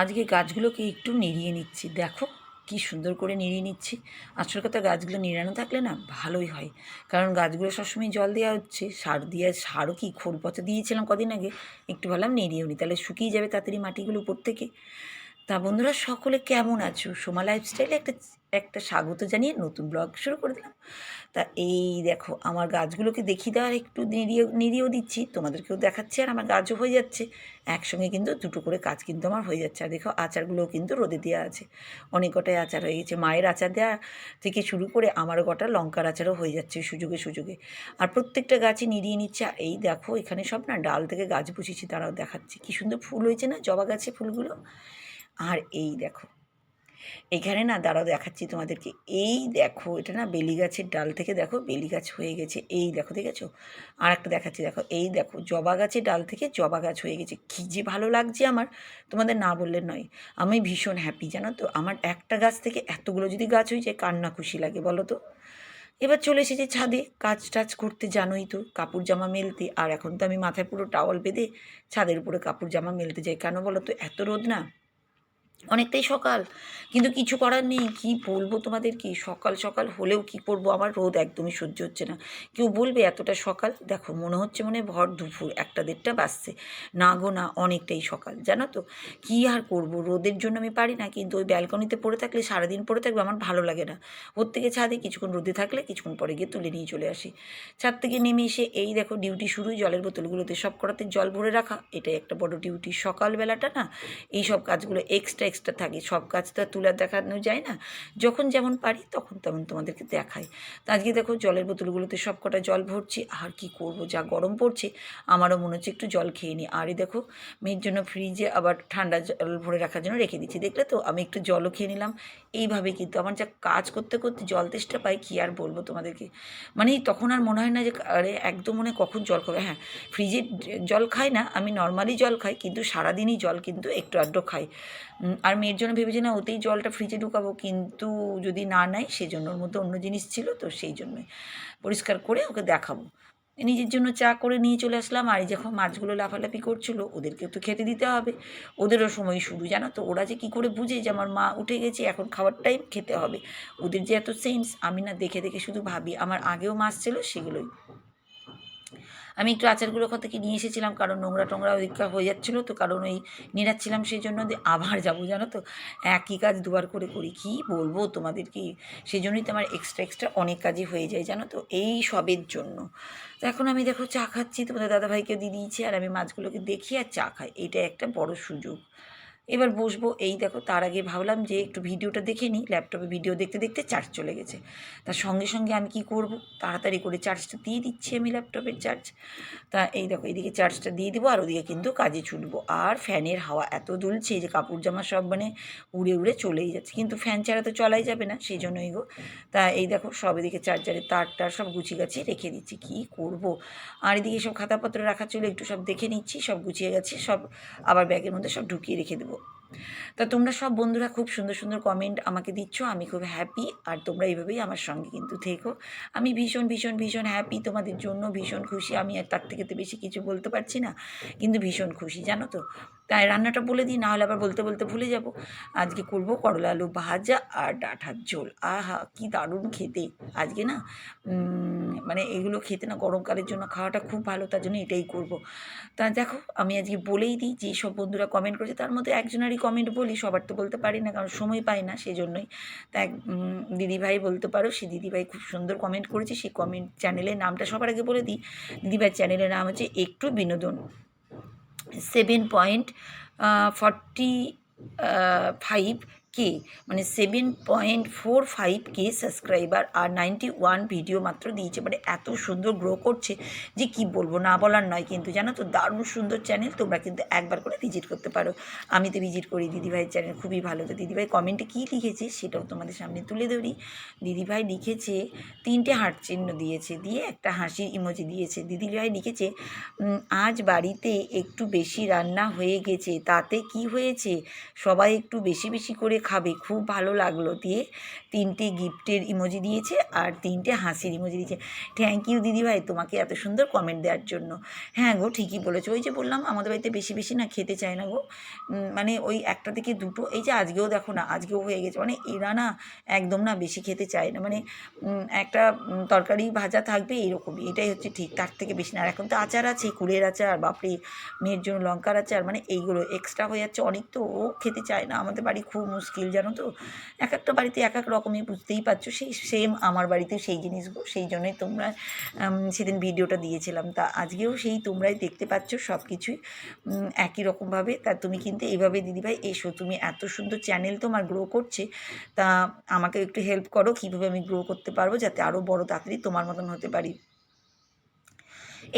আজকে গাছগুলোকে একটু নিড়িয়ে নিচ্ছি। দেখো কি সুন্দর করে নিড়িয়ে নিচ্ছি। আসল কথা, গাছগুলো নিড়ানো থাকলে না ভালোই হয়, কারণ গাছগুলো সবসময় জল দেওয়া হচ্ছে, সার দিয়ে, সারও কি খোল পচা দিয়েছিলাম কদিন আগে, একটু ভাবলাম নিড়িয়েও নি, তাহলে শুকিয়ে যাবে তাড়াতাড়ি মাটিগুলো উপর থেকে। তা বন্ধুরা, সকলে কেমন আছো? সোমা লাইফস্টাইলে একটা একটা স্বাগত জানিয়ে নতুন ব্লগ শুরু করে দিলাম। তা এই দেখো, আমার গাছগুলোকে দেখিয়ে দেওয়ার একটু নিড়িয়েও দিচ্ছি, তোমাদেরকেও দেখাচ্ছি, আর আমার গাছও হয়ে যাচ্ছে একসঙ্গে, কিন্তু দুটো করে কাজ কিন্তু আমার হয়ে যাচ্ছে। আর দেখো, আচারগুলোও কিন্তু রোদে দেওয়া আছে, অনেক কটাই আচার হয়ে গেছে। মায়ের আচার দেওয়া থেকে শুরু করে আমারও কটা লঙ্কার আচারও হয়ে যাচ্ছে সুযোগে সুযোগে। আর প্রত্যেকটা গাছই নিড়িয়ে নিচ্ছে। আর এই দেখো, এখানে সব না ডাল থেকে গাছ বসিয়েছি, তারাও দেখাচ্ছি কি সুন্দর ফুল হয়েছে না জবা গাছে ফুলগুলো। আর এই দেখো, এখানে না দাঁড়াও দেখাচ্ছি তোমাদেরকে। এই দেখো, এটা না বেলি গাছের ডাল থেকে দেখো বেলি গাছ হয়ে গেছে। এই দেখো, দেখেছো? আর একটা দেখাচ্ছি, দেখো এই দেখো, জবা গাছের ডাল থেকে জবা গাছ হয়ে গেছে। কী যে ভালো লাগছে আমার, তোমাদের না বললে নয়। আমি ভীষণ হ্যাপি, জানো তো। আমার একটা গাছ থেকে এতগুলো যদি গাছ হয়ে যায়, কার না খুশি লাগে বলো তো। এবার চলে এসেছে ছাদে কাজ টাজ করতে, জানোই তো, কাপড় জামা মেলতে। আর এখন তো আমি মাথায় পুরো টাওয়াল বেঁধে ছাদের উপরে কাপড় জামা মেলতে যাই। কেন বলো তো? এত রোদ না, অনেকটাই সকাল, কিন্তু কিছু করার নেই। কি বলবো তোমাদেরকে, সকাল সকাল হলেও কি করব, আমার রোদ একদমই সহ্য হচ্ছে না। কেউ বলবে এতটা সকাল? দেখো, মনে হচ্ছে ভর দুপুর 1টা 1:30 বাজছে। না গো না, অনেকটাই সকাল, জানো তো। কি আর করব, রোদের জন্য আমি পারি না, কিন্তু ওই ব্যালকনিতে পড়ে থাকলে, সারাদিন পড়ে থাকবে, আমার ভালো লাগে না। ওর থেকে ছাদে কিছুক্ষণ রোদে থাকলে কিছুক্ষণ পরে গিয়ে তুলে নিয়ে চলে আসি। ছাদ থেকে নেমে এসে এই দেখো ডিউটি শুরুই, জলের বোতলগুলোতে সব কটাতে জল ভরে রাখা, এটাই একটা বড় ডিউটি। সকালবেলাটা না এই সব কাজগুলো এক্সট্রা এক্সট্রা থাকে, সব কাজ তো আর তুলে দেখানো যায় না। যখন যেমন পারি তখন তেমন তোমাদেরকে দেখাই। তো আজকে দেখো, জলের বোতলগুলোতে সব কটা জল ভরছি। আর কি করব, যা গরম পড়ছে, আমারও মনে হচ্ছে একটু জল খেয়ে নিই। আর এই দেখো, মেয়ের জন্য ফ্রিজে আবার ঠান্ডা জল ভরে রাখার জন্য রেখে দিচ্ছি। দেখলে তো, আমি একটু জলও খেয়ে নিলাম। এইভাবে কিন্তু আমার যা কাজ করতে করতে জল তেষ্টা পাই, কী আর বলবো তোমাদেরকে। মানে তখন আর মনে হয় না যে আরে একদম মনে কখন জল খাবে। হ্যাঁ, ফ্রিজের জল খাই না আমি, নর্মালি জল খাই, কিন্তু সারাদিনই জল কিন্তু একটু আধটু খাই। আর মেয়ের জন্য ভেবেছি না ওতেই জলটা ফ্রিজে ঢুকাবো, কিন্তু যদি না নেয়, সেজন্য ওর মধ্যে অন্য জিনিস ছিল, তো সেই জন্যই পরিষ্কার করে ওকে দেখাবো। নিজের জন্য চা করে নিয়ে চলে আসলাম। আর এই যখন মাছগুলো লাফালাফি করছিলো, ওদেরকেও তো খেতে দিতে হবে। ওদেরও সময় শুরু, জানো তো। ওরা যে কী করে বুঝে যে আমার মা উঠে গেছে, এখন খাবার টাইম, খেতে হবে। ওদের যে এত সেন্স, আমি না দেখে দেখে শুধু ভাবি। আমার আগেও মাছ ছিল, সেগুলোই আমি একটু আচারগুলো ওখান থেকে নিয়ে এসেছিলাম, কারণ নোংরা টোংরা ওইদিককার হয়ে যাচ্ছিলো তো, কারণ ওই নিড়াচ্ছিলাম, সেই জন্য আবার যাবো, জানো তো। একই কাজ দুবার করে করি, কী বলবো তোমাদেরকে। সেই জন্যই তো আমার এক্সট্রা এক্সট্রা অনেক কাজই হয়ে যায়, জানো তো, এই সবের জন্য। তো এখন আমি দেখো চা খাচ্ছি, তোমাদের দাদাভাইকে দিয়ে দিয়েছি, আর আমি মাছগুলোকে দেখি আর চা খাই, এটা একটা বড় সুযোগ। এবার বসবো। এই দেখো, তার আগে ভাবলাম যে একটু ভিডিওটা দেখে নিই। ল্যাপটপে ভিডিও দেখতে দেখতে চার্জ চলে গেছে। তার সঙ্গে সঙ্গে আমি কি করব, তাড়াতাড়ি করে চার্জটা দিয়ে দিচ্ছি আমি, ল্যাপটপের চার্জ। তা এই দেখো, এইদিকে চার্জটা দিয়ে দেবো, আর ওদিকে কিন্তু কাজে ছুটবো। আর ফ্যানের হাওয়া এত দুলছে যে কাপড় জামা সব উড়ে উড়ে চলেই যাচ্ছে, কিন্তু ফ্যান ছাড়া তো চলাই যাবে না, সেই জন্যই গো। তা এই দেখো, সব এদিকে চার্জারের তার টার সব গুছিয়ে গাছিয়ে রেখে দিচ্ছি। কী করব, আর এদিকে সব খাতাপত্র রাখা ছিল, একটু সব দেখে নিচ্ছি, সব গুছিয়ে গেছে সব, আবার ব্যাগের মধ্যে সব ঢুকিয়ে রেখে দেবো। তা তোমরা সব বন্ধুরা খুব সুন্দর সুন্দর কমেন্ট আমাকে দিচ্ছ, আমি খুব হ্যাপি। আর তোমরা এইভাবেই আমার সঙ্গে কিন্তু থেকো। আমি ভীষণ ভীষণ ভীষণ হ্যাপি, তোমাদের জন্য ভীষণ খুশি। আমি আর তার থেকে তো বেশি কিছু বলতে পারছি না, কিন্তু ভীষণ খুশি, জানো তো। তাই রান্নাটা বলে দিই, নাহলে আবার বলতে বলতে ভুলে যাব। আজকে করবো করলা আলু ভাজা আর ডাঁটার ঝোল। আহা, কি দারুণ খেতে। আজকে না এগুলো খেতে না, গরমকালের জন্য খাওয়াটা খুব ভালো, তার জন্য এটাই করব। তা দেখো, আমি আজকে বলেই দিই, যে সব বন্ধুরা কমেন্ট করেছে তার মধ্যে একজনেরই কমেন্ট বলি, সবার তো বলতে পারি না, কারণ সময় পাই না, সেই জন্যই। তা এক দিদিভাই বলতে পারো, সেই দিদিভাই খুব সুন্দর কমেন্ট করেছে। সেই কমেন্ট চ্যানেলের নামটা সবার আগে বলে দিই। দিদিভাইয়ের চ্যানেলের নাম হচ্ছে একটু বিনোদন। 7.45K, 7.45K সাবস্ক্রাইবার, আর 91 ভিডিও মাত্র দিয়েছে। এত সুন্দর গ্রো করছে যে কি বলবো, না বলার নয়। কিন্তু জানো তো, দারুণ সুন্দর চ্যানেল, তোমরা কিন্তু একবার করে ভিজিট করতে পারো। আমি তো ভিজিট করি দিদিভাইয়ের চ্যানেল, খুবই ভালো। তো দিদিভাই কমেন্টে কী লিখেছে সেটাও তোমাদের সামনে তুলে ধরি। দিদিভাই লিখেছে 3টে হার্ট চিহ্ন দিয়েছে, দিয়ে একটা হাসির ইমোজি দিয়েছে। দিদিভাই লিখেছে, আজ বাড়িতে একটু বেশি রান্না হয়ে গেছে, তাতে কি হয়েছে, সবাই একটু বেশি বেশি করে খাবে, খুব ভালো লাগলো দিয়ে 3টে গিফটের ইমোজি দিয়েছে আর 3টে হাসির ইমোজি দিয়েছে। থ্যাংক ইউ দিদিভাই তোমাকে এত সুন্দর কমেন্ট দেওয়ার জন্য। হ্যাঁ গো, ঠিকই বলেছো। ওই যে বললাম আমাদের বাড়িতে বেশি বেশি না খেতে চায় না গো, মানে ওই একটা থেকে দুটো, এই যে আজকেও দেখো না, আজকেও হয়ে গেছে, মানে এরা না একদম না বেশি খেতে চায় না, মানে একটা তরকারি ভাজা থাকবে এরকমই, এটাই হচ্ছে ঠিক, তার থেকে বেশি না। আর এখন তো আচার আছে, কুলের আচার, বাপরে, মেয়ের জন্য লঙ্কার আচার, মানে এইগুলো এক্সট্রা হয়ে যাচ্ছে অনেক, তো ও খেতে চায় না। আমাদের বাড়ি খুব মুশকিল জানো তো, এক একটা বাড়িতে এক এক রকমই, বুঝতেই পারছো, সেই সেম আমার বাড়িতেও সেই জিনিসগুলো, সেই জন্যই তোমরা সেদিন ভিডিওটা দিয়েছিলাম, তা আজকেও সেই তোমরাই দেখতে পাচ্ছ সব কিছুই একই রকমভাবে। তা তুমি কিন্তু এইভাবে দিদিভাই এসো, তুমি এত সুন্দর চ্যানেল তোমার গ্রো করছে, তা আমাকে একটু হেল্প করো কীভাবে আমি গ্রো করতে পারবো, যাতে আরও বড় তাড়াতাড়ি তোমার মতন হতে পারি।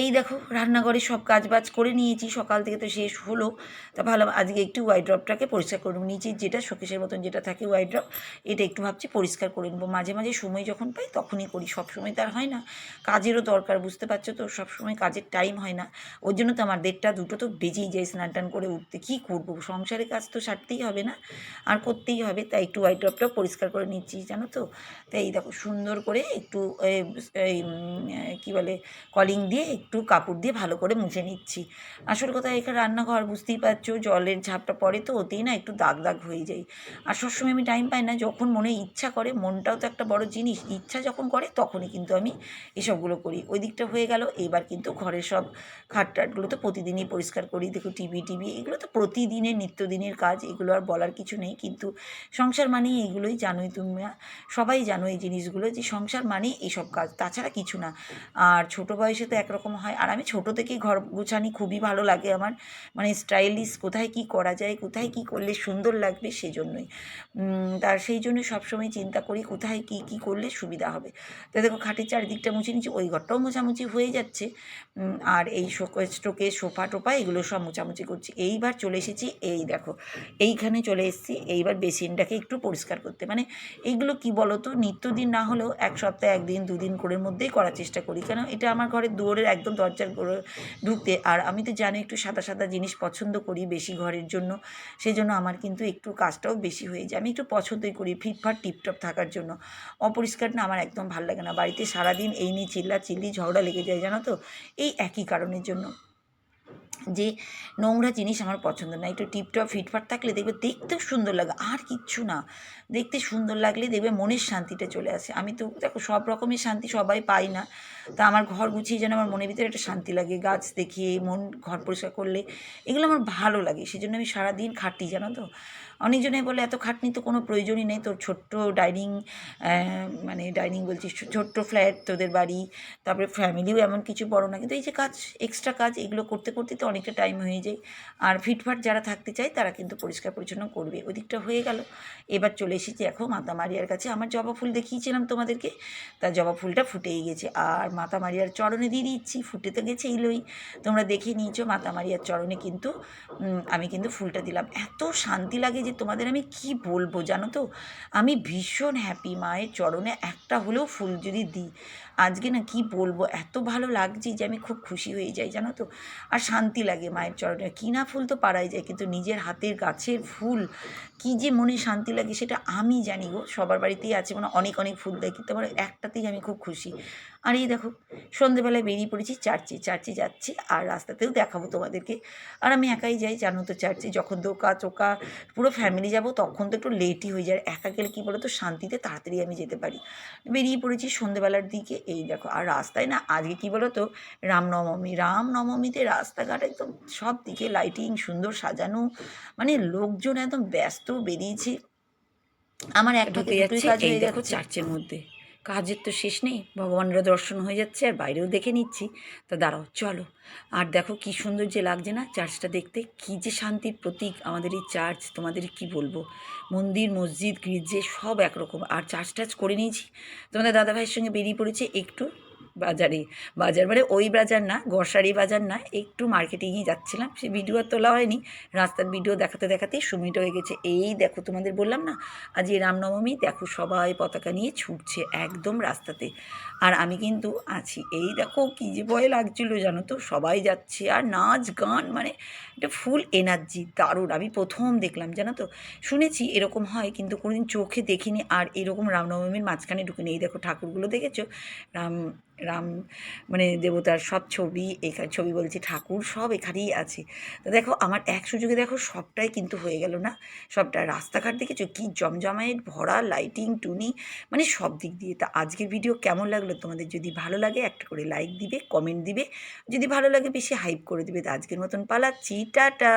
এই দেখো রান্নাঘরে সব কাজবাজ করে নিয়েছি, সকাল থেকে তো শেষ হলো। তা ভালো, আজকে একটু ওয়াইড্রপটাকে পরিষ্কার করে নেবো, নিচের যেটা শোকেসের মতন যেটা থাকে ওয়াইড্রপ, এটা একটু ভাবছি পরিষ্কার করে নেবো। মাঝে মাঝে সময় যখন পাই তখনই করি, সব সময় তার হয় না, কাজেরও দরকার, বুঝতে পারছো তো, সব সময় কাজের টাইম হয় না। ওর জন্য তো আমার 1:30 2টো তো বেজেই যায় স্নান টান করে উঠতে। কী করবো, সংসারের কাজ তো সারতেই হবে না, আর করতেই হবে, তাই একটু ওয়াইড্রপটাও পরিষ্কার করে নিচ্ছি জানো তো। তাই এই দেখো সুন্দর করে একটু এই কী বলে, কলিং দিয়ে একটু কাপড় দিয়ে ভালো করে মুছে নিচ্ছি। আসল কথা, এখানে রান্নাঘর বুঝতেই পারছো, জলের ঝাপটা পড়ে তো, ওতেই না একটু দাগ দাগ হয়ে যায়। আর সবসময় আমি টাইম পাই না, যখন মনে ইচ্ছা করে, মনটাও তো একটা বড় জিনিস, ইচ্ছা যখন করে তখনই কিন্তু আমি এসবগুলো করি। ওই দিকটা হয়ে গেল। এবার কিন্তু ঘরের সব খাট টাটগুলো তো প্রতিদিনই পরিষ্কার করি। দেখো টিভি এগুলো তো প্রতিদিনের নিত্যদিনের কাজ, এগুলো আর বলার কিছু নেই, কিন্তু সংসার মানেই এইগুলোই, জানোই তোমরা সবাই জানো এই জিনিসগুলো, যে সংসার মানেই এইসব কাজ, তাছাড়া কিছু না। আর ছোটো বয়সে তো একরকম হয়, আর আমি ছোটো থেকেই ঘর গোছানি খুবই ভালো লাগে আমার, মানে স্টাইলিশ, কোথায় কী করা যায়, কোথায় কী করলে সুন্দর লাগবে, সেজন্যই তার সেই জন্য সবসময় চিন্তা করি কোথায় কী কী করলে সুবিধা হবে। তো দেখো খাটের চারিদিকটা মুছে নিচ্ছি, ওই ঘরটাও মোছামুছি হয়ে যাচ্ছে, আর এই শোকেস সোফা টোফা এগুলো সব মোছামুছি করছি। এইবার চলে এসেছি, এই দেখো এইখানে চলে এসেছি, এইবার বেসিনটাকে একটু পরিষ্কার করতে, মানে এইগুলো কি বলো তো, নিত্যদিন না হলেও এক সপ্তাহে 1 দিন 2 দিন করের মধ্যেই করার চেষ্টা করি, কেন এটা আমার ঘরের দুয়ারের একদম দরজার ঢুকতে, আর আমি তো জানি একটু সাদা সাদা জিনিস পছন্দ করি বেশি ঘরের জন্য, সেই জন্য আমার কিন্তু একটু কাজটাও বেশি হয়ে যায়, আমি একটু পছন্দই করি ফিটফাট টিপটপ থাকার জন্য। অপরিষ্কার না আমার একদম ভালো লাগে না, বাড়িতে সারাদিন এই নিয়ে চিল্লাচিল্লি ঝগড়া লেগে যায় জানো তো, এই একই কারণের জন্য, যে নোংরা জিনিস আমার পছন্দ না, একটু টিপটপ ফিটফাট থাকলে দেখবে দেখতেও সুন্দর লাগে, আর কিচ্ছু না, দেখতে সুন্দর লাগলে দেখবে মনের শান্তিটা চলে আসে। আমি তো দেখো সব রকমের শান্তি সবাই পাই না, তা আমার ঘর গুছিয়ে যেন আমার মনের ভিতরে একটা শান্তি লাগে, গাছ দেখে মন, ঘর পরিষ্কার করলে এগুলো আমার ভালো লাগে, সেই জন্য আমি সারাদিন খাটি জানো তো। অনেকজনে বলে এত খাটনি তো কোনো প্রয়োজনই নেই, তোর ছোট্ট ডাইনিং, মানে ডাইনিং বলছি, ছোট্ট ফ্ল্যাট তোদের বাড়ি, তারপরে ফ্যামিলিও এমন কিছু বড় না, কিন্তু এই যে কাজ, এক্সট্রা কাজ, এগুলো করতে করতে তো অনেকটা টাইম হয়ে যায়। আর ফিটফাট যারা থাকতে চায় তারা কিন্তু পরিষ্কার পরিচ্ছন্ন করবে। ওই দিকটা হয়ে গেল। এবার চলে এসেছি এখন মাতা মারিয়ার কাছে, আমার জবা ফুল দেখিয়েছিলাম তোমাদেরকে, তা জবা ফুলটা ফুটেই গেছে, আর মাতা মারিয়ার চরণে দিয়ে দিচ্ছি, ফুটে তো গেছে এইলোই, তোমরা দেখে নিয়েছো, মাতা মারিয়ার চরণে কিন্তু আমি কিন্তু ফুলটা দিলাম, এত শান্তি লাগে যে তোমাদের আমি কি বলবো জানো তো, আমি ভীষণ হ্যাপি, মায়ের চরণে একটা হলেও ফুল যদি দিই আজকে, না কি বলবো, এত ভালো লাগছে যে আমি খুব খুশি হয়ে যাই জানো তো। আর শান্তি লাগে মায়ের চরণে, কিনা ফুল তো পাড়াই যায়, কিন্তু নিজের হাতের গাছের ফুল কী যে মনে শান্তি লাগে সেটা আমি জানি গো, সবার বাড়িতেই আছে, মানে অনেক অনেক ফুল দেয়, কিন্তু আমার একটাতেই আমি খুব খুশি। আর এই দেখো সন্ধেবেলায় বেরিয়ে পড়েছি চার্চে যাচ্ছি, আর রাস্তাতেও দেখাবো তোমাদেরকে। আর আমি একাই যাই জানো তো চার্চে, যখন দোকা চোকা পুরো ফ্যামিলি যাব তখন তো একটু লেটই হয়ে যায়, একা গেলে কী বলো তো, শান্তিতে তাড়াতাড়ি আমি যেতে পারি। বেরিয়ে পড়েছি সন্ধেবেলার দিকে, এই দেখো, আর রাস্তায় না আজকে কী বলো তো, রামনবমীতে রাস্তাঘাট একদম সব দিকে লাইটিং সুন্দর সাজানো, মানে লোকজন একদম ব্যস্ত বেরিয়েছে, আমার একটা ঢুকে দুটোই যাচ্ছি, কাজ এই হয়ে দেখো যাচ্ছে। চার্চের মধ্যে, কাজের তো শেষ নেই, ভগবানেরও দর্শন হয়ে যাচ্ছে আর বাইরেও দেখে নিচ্ছি। তো দাঁড়াও চলো, আর দেখো কি সুন্দর যে লাগছে না চার্চটা দেখতে, কি যে শান্তির প্রতীক আমাদের এই চার্চ, তোমাদের কি বলবো, মন্দির মসজিদ গির্জে সব একরকম। আর চার্জ টার্চ করে নিয়েছি, তোমাদের দাদাভাইয়ের সঙ্গে বেরিয়ে পড়েছে একটু বাজারে, বাজার মানে ওই বাজার না, গ্রসারি বাজার না, একটু মার্কেটিংয়ে যাচ্ছিলাম, সে ভিডিও আর তোলা হয়নি। রাস্তার ভিডিও দেখাতে দেখাতেই সময়টা হয়ে গেছে। এই দেখো তোমাদের বললাম না আজকে রামনবমী, দেখো সবাই পতাকা নিয়ে ছুটছে একদম রাস্তাতে, আর আমি কিন্তু আছি। এই দেখো কী যে ভয় লাগছিলো জানো তো, সবাই যাচ্ছে আর নাচ গান, মানে এটা ফুল এনার্জি, দারুণ। আমি প্রথম দেখলাম জানো তো, শুনেছি এরকম হয় কিন্তু কোনোদিন চোখে দেখিনি। আর এরকম রামনবমীর মাঝখানে ঢুকিনি। এই দেখো ঠাকুরগুলো দেখেছো, রাম রাম মানে দেবতার সব ছবি, এখানে ছবি বলছি ঠাকুর সব এখানেই আছে। তো দেখো আমার এক সুযোগে দেখো সবটাই কিন্তু হয়ে গেল না, সবটা রাস্তাঘাট দেখেছো কি জমজমায়েট ভরা, লাইটিং টুনি, মানে সব দিক দিয়ে। তা আজকের ভিডিও কেমন লাগলো তোমাদের? যদি ভালো লাগে একটা করে লাইক দিবে, কমেন্ট দিবে, যদি ভালো লাগে বেশি হাইপ করে দিবে। তো আজকের মতন পালাচ্ছি, টাটা।